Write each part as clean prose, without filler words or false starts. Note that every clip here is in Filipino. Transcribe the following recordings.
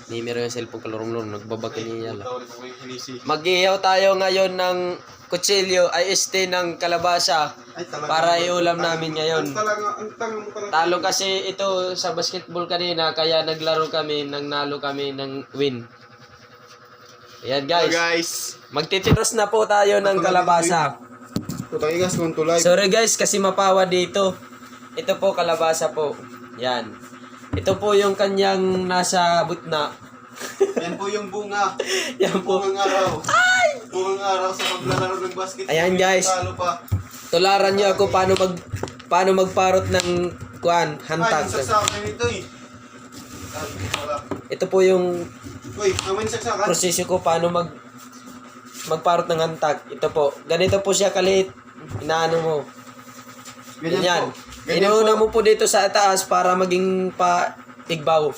Ni meron yung cellphone kalorong-lorong. Nagbabaki niya lang. Mag-ihaw tayo ngayon ng kutsilyo ay ng kalabasa para iulam namin ngayon. Talo kasi ito sa basketball kanina kaya naglaro kami, nalo kami ng win. Ayan guys. Magtitiros na po tayo ng kalabasa. Sorry guys kasi mapawa dito. Ito po kalabasa po. Yan. Ito po yung kanyang nasa butna. Yan po yung bunga. Yan po. Bungang araw. Ay! Bungang araw sa paglalaro ng basketball. Ayan guys. Tularan niyo ako paano magparot ng hantag. Ay, saksakan ito eh. Ito po yung Uy, naman saksakan. proseso ko paano magparot ng hantag. Ito po. Ganito po siya kaliit. Inaano mo. Ganyan. Inuuna mo po dito sa taas para maging paigbaw.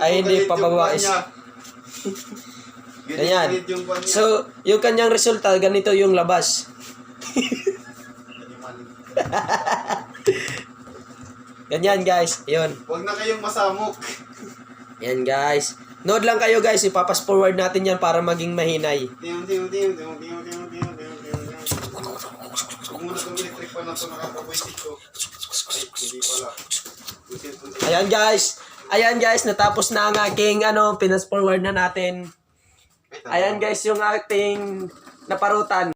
Ay hindi pababais. Ganyan. So, yung kanyang resulta, ganito yung labas. Ganyan guys. Yun. Huwag na kayong masamok. Yan guys. Nood lang kayo guys. Ipapas forward natin yan para maging mahinay. Huwag muna itong electric pa na ito nakakabuisit ko. Hindi pala. Ayan guys, natapos na ang aking pinas forward na natin. Ayan guys yung ating naparutan.